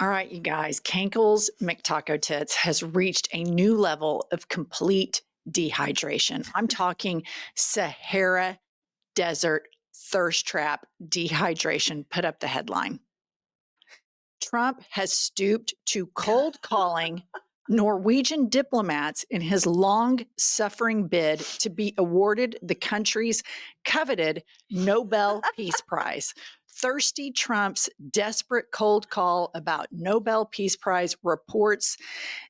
All right, you guys, Kankle's McTaco Tits has reached a new level of complete dehydration. I'm talking Sahara Desert thirst trap dehydration. Put up the headline. Trump has stooped to cold calling Norwegian diplomats in his long-suffering bid to be awarded the country's coveted Nobel Peace Prize. Thirsty Trump's desperate cold call about Nobel Peace Prize, reports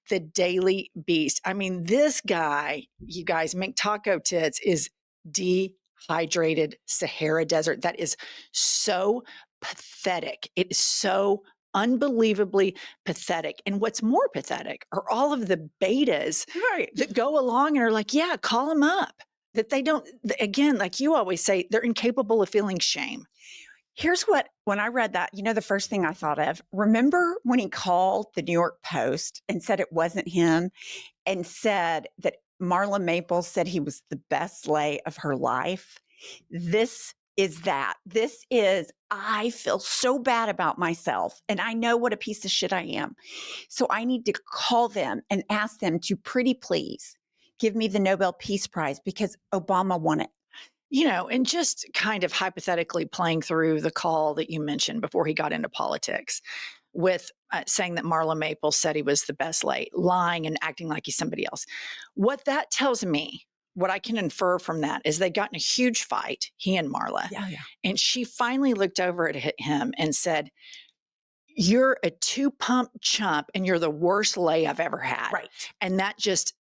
the Daily Beast. I mean, this guy, you guys, McTaco Tits, is dehydrated Sahara Desert. That is so pathetic. It is so unbelievably pathetic. And what's more pathetic are all of the betas that go along and are like, yeah, call him up. That they don't, again, like you always say, they're incapable of feeling shame. Here's what, when I read that, the first thing I thought of, remember when he called the New York Post and said it wasn't him and said that Marla Maples said he was the best sleigh of her life? This is that. This is, I feel so bad about myself and I know what a piece of shit I am. So I need to call them and ask them to pretty please give me the Nobel Peace Prize because Obama won it. And just kind of hypothetically playing through the call that you mentioned before he got into politics with saying that Marla Maples said he was the best late, lying and acting like he's somebody else. What that tells me, what I can infer from that is they got in a huge fight, he and Marla. Yeah. And she finally looked over at him and said, "You're a two-pump chump and you're the worst lay I've ever had." Right. And that just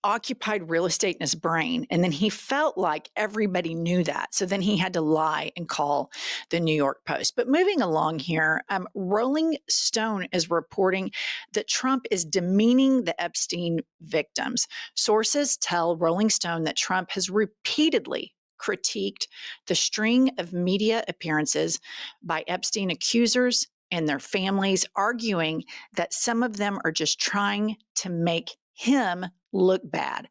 occupied real estate in his brain. And then he felt like everybody knew that. So then he had to lie and call the New York Post. But moving along here, Rolling Stone is reporting that Trump is demeaning the Epstein victims. Sources tell Rolling Stone that Trump has repeatedly critiqued the string of media appearances by Epstein accusers and their families, arguing that some of them are just trying to make him look bad.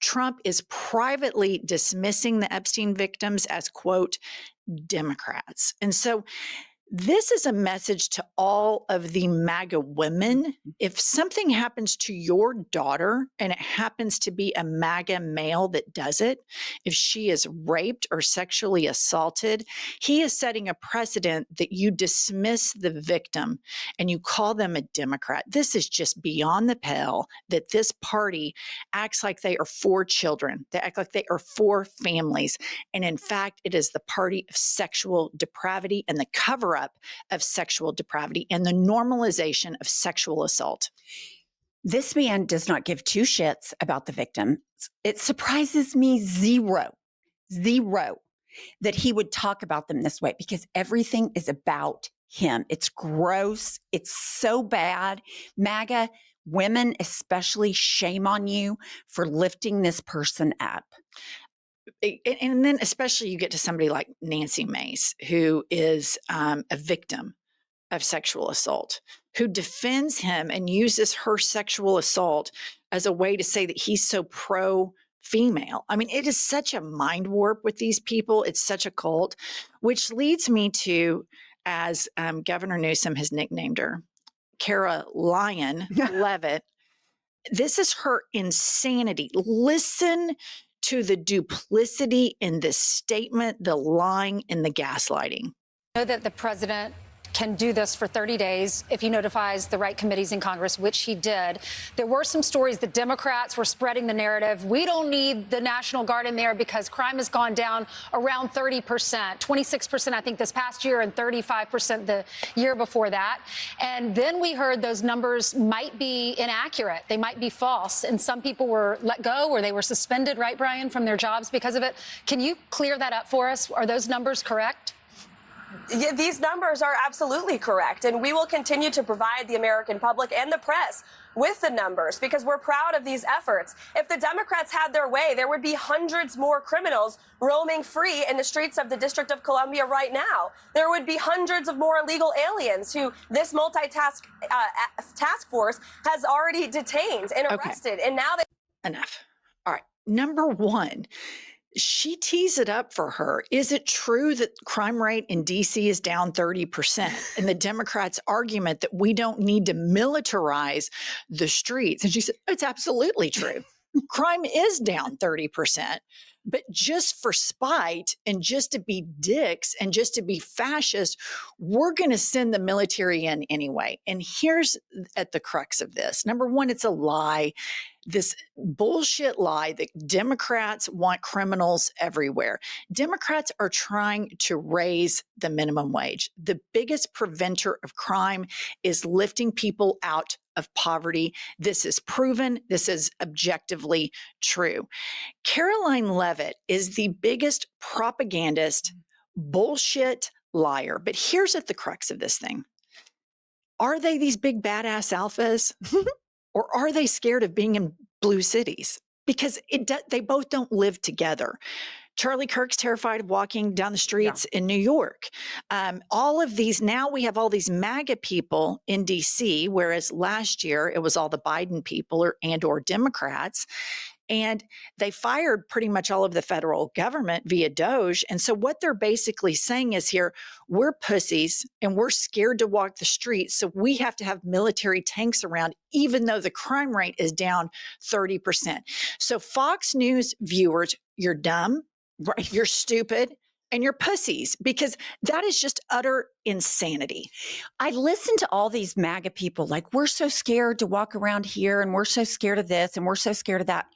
Trump is privately dismissing the Epstein victims as, quote, Democrats. And so this is a message to all of the MAGA women. If something happens to your daughter and it happens to be a MAGA male that does it, if she is raped or sexually assaulted, he is setting a precedent that you dismiss the victim and you call them a Democrat. This is just beyond the pale that this party acts like they are for children. They act like they are for families. And in fact, it is the party of sexual depravity and the cover up of sexual depravity and the normalization of sexual assault. This man does not give two shits about the victims. It surprises me zero that he would talk about them this way because everything is about him. It's gross. It's so bad. MAGA women, especially, shame on you for lifting this person up. And then especially you get to somebody like Nancy Mace, who is a victim of sexual assault, who defends him and uses her sexual assault as a way to say that he's so pro-female. I mean, it is such a mind warp with these people. It's such a cult, which leads me to, as Governor Newsom has nicknamed her, KaroLYIN Leavitt. This is her insanity. Listen to the duplicity in this statement, the lying and the gaslighting. Know that the president can do this for 30 days if he notifies the right committees in Congress, which he did. There were some stories that Democrats were spreading the narrative. We don't need the National Guard in there because crime has gone down around 30%, 26%, I think, this past year and 35% the year before that. And then we heard those numbers might be inaccurate. They might be false. And some people were let go or they were suspended, right, Brian, from their jobs because of it. Can you clear that up for us? Are those numbers correct? Yeah, these numbers are absolutely correct, and we will continue to provide the American public and the press with the numbers because we're proud of these efforts. If the Democrats had their way, there would be hundreds more criminals roaming free in the streets of the District of Columbia right now. There would be hundreds of more illegal aliens who this task force has already detained and arrested, and now they... Enough. All right. Number one, she tees it up for her. Is it true that crime rate in DC is down 30%? And the Democrats' argument that we don't need to militarize the streets. And she said, it's absolutely true. Crime is down 30%. But just for spite and just to be dicks and just to be fascist, we're going to send the military in anyway. And here's at the crux of this. Number one, it's a lie. This bullshit lie that Democrats want criminals everywhere. Democrats are trying to raise the minimum wage. The biggest preventer of crime is lifting people out of poverty. This is proven. This is objectively true. Karoline Leavitt is the biggest propagandist, bullshit liar. But here's at the crux of this thing. Are they these big badass alphas? Or are they scared of being in blue cities? Because they both don't live together. Charlie Kirk's terrified of walking down the streets in New York. All of these, now we have all these MAGA people in DC, whereas last year it was all the Biden people or Democrats. And they fired pretty much all of the federal government via Doge. And so what they're basically saying is here, we're pussies and we're scared to walk the streets. So we have to have military tanks around, even though the crime rate is down 30%. So Fox News viewers, you're dumb, right? You're stupid. And you're pussies, because that is just utter insanity. I listen to all these MAGA people like, we're so scared to walk around here and we're so scared of this and we're so scared of that.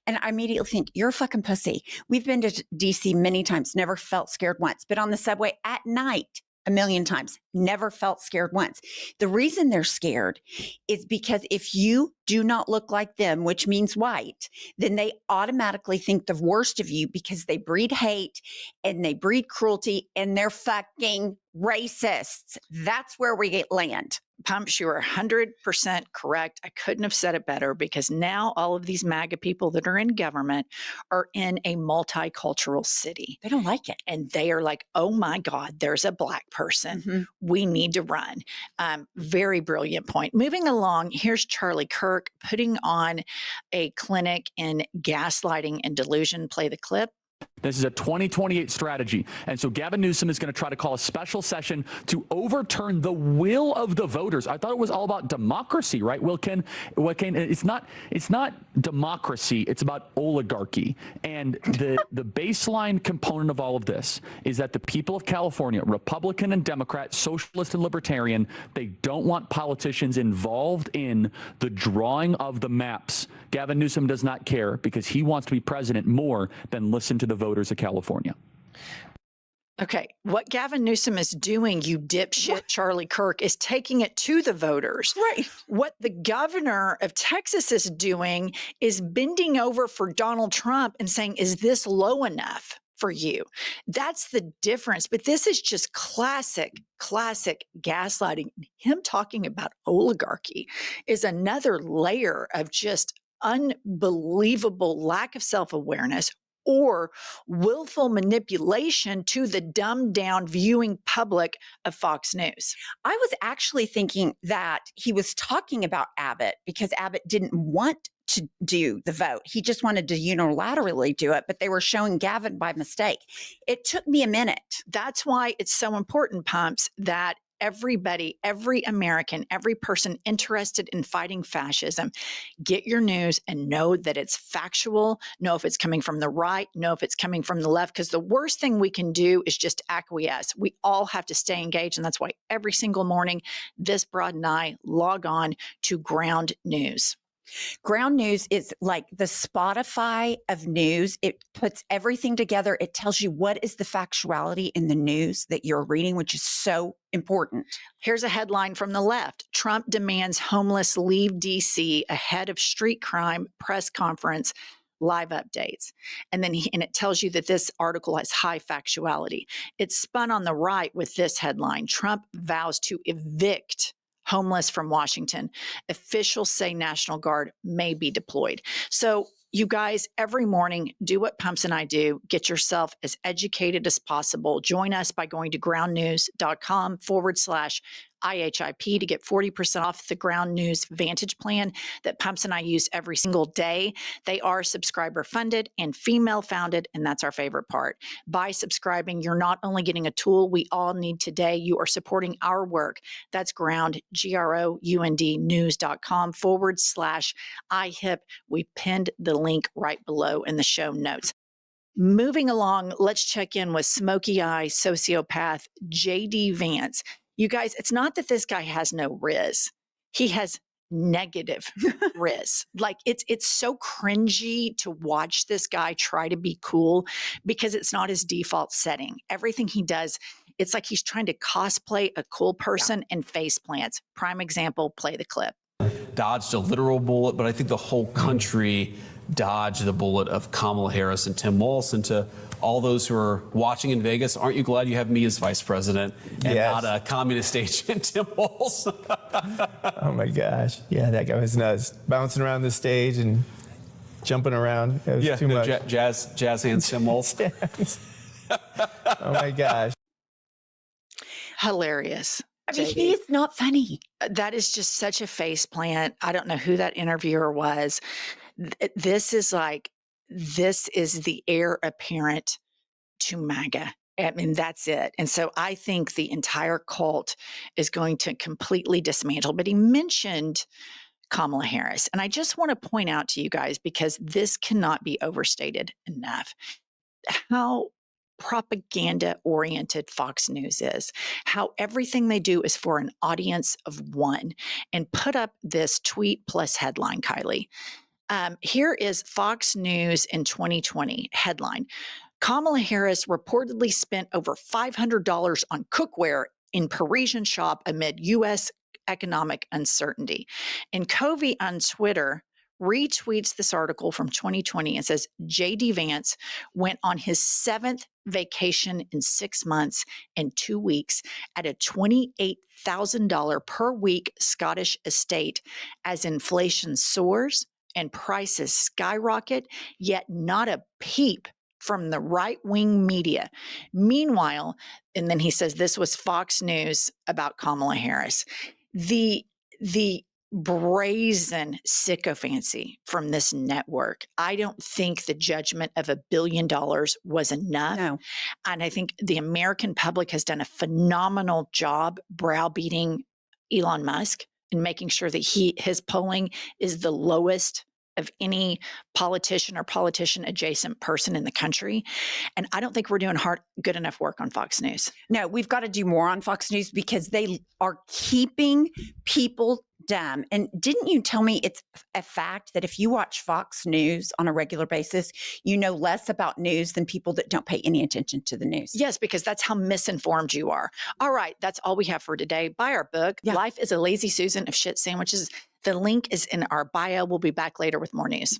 And I immediately think, you're a fucking pussy. We've been to DC many times, never felt scared once, but on the subway at night, a million times, never felt scared once. The reason they're scared is because if you do not look like them, which means white, then they automatically think the worst of you because they breed hate and they breed cruelty and they're fucking racists. That's where we land. Pumps, you are 100% correct. I couldn't have said it better, because now all of these MAGA people that are in government are in a multicultural city. They don't like it. And they are like, oh my God, there's a Black person. Mm-hmm. We need to run. Very brilliant point. Moving along, here's Charlie Kirk putting on a clinic in gaslighting and delusion. Play the clip. This is a 2028 strategy. And so Gavin Newsom is going to try to call a special session to overturn the will of the voters. I thought it was all about democracy, right? It's not democracy. It's about oligarchy. And the baseline component of all of this is that the people of California, Republican and Democrat, socialist and libertarian, they don't want politicians involved in the drawing of the maps. Gavin Newsom does not care, because he wants to be president more than listen to the voters of California. Okay, what Gavin Newsom is doing, you dipshit Charlie Kirk, is taking it to the voters. Right. What the governor of Texas is doing is bending over for Donald Trump and saying, is this low enough for you? That's the difference. But this is just classic gaslighting. Him talking about oligarchy is another layer of just unbelievable lack of self-awareness or willful manipulation to the dumbed down viewing public of Fox News. I was actually thinking that he was talking about Abbott because Abbott didn't want to do the vote. He just wanted to unilaterally do it, but they were showing Gavin by mistake. It took me a minute. That's why it's so important, Pumps, that everybody, every American, every person interested in fighting fascism, get your news and know that it's factual, know if it's coming from the right, know if it's coming from the left, because the worst thing we can do is just acquiesce. We all have to stay engaged, and that's why every single morning, this broad and I log on to Ground News. Ground News is like the Spotify of news. It puts everything together. It tells you what is the factuality in the news that you're reading, which is so important. Here's a headline from the left. Trump demands homeless leave DC ahead of street crime press conference. Live updates. And then it tells you that this article has high factuality. It's spun on the right with this headline. Trump vows to evict homeless from Washington. Officials say National Guard may be deployed. So you guys, every morning, do what Pumps and I do. Get yourself as educated as possible. Join us by going to groundnews.com/. IHIP to get 40% off the Ground News Vantage plan that Pumps and I use every single day. They are subscriber funded and female founded, and that's our favorite part. By subscribing, you're not only getting a tool we all need today, you are supporting our work. That's Ground, GROUND news.com/IHIP. We pinned the link right below in the show notes. Moving along, let's check in with smoky eye sociopath JD Vance. You guys, it's not that this guy has no riz. He has negative riz. Like it's so cringy to watch this guy try to be cool because it's not his default setting. Everything he does, it's like he's trying to cosplay a cool person and face plants. Prime example, play the clip. Dodged a literal bullet, but I think the whole country dodged the bullet of Kamala Harris and Tim Walz. And to all those who are watching in Vegas, aren't you glad you have me as vice president and not a communist agent, Tim Walz? Oh my gosh. Yeah, that guy was nuts. Bouncing around the stage and jumping around. It was too much. Jazz hands, Tim Walz. Oh my gosh. Hilarious. I mean, he is not funny. That is just such a face plant. I don't know who that interviewer was. This is the heir apparent to MAGA. I mean, that's it. And so I think the entire cult is going to completely dismantle. But he mentioned Kamala Harris. And I just want to point out to you guys, because this cannot be overstated enough, how propaganda oriented Fox News is, how everything they do is for an audience of one. And put up this tweet plus headline, Kylie. Here is Fox News in 2020 headline. Kamala Harris reportedly spent over $500 on cookware in Parisian shop amid U.S. economic uncertainty. And Covey on Twitter retweets this article from 2020 and says JD Vance went on his 7th vacation in 6 months and 2 weeks at a $28,000 per week Scottish estate as inflation soars and prices skyrocket, yet not a peep from the right-wing media. Meanwhile, and then he says this was Fox News about Kamala Harris. The brazen sycophancy from this network. I don't think the judgment of $1 billion was enough. No. And I think the American public has done a phenomenal job browbeating Elon Musk and making sure that his polling is the lowest of any politician or politician adjacent person in the country. And I don't think we're doing good enough work on Fox News. No, we've got to do more on Fox News because they are keeping people dumb. And didn't you tell me it's a fact that if you watch Fox News on a regular basis, you know less about news than people that don't pay any attention to the news? Yes, because that's how misinformed you are. All right, that's all we have for today. Buy our book, Life is a Lazy Susan of Shit Sandwiches. The link is in our bio. We'll be back later with more news.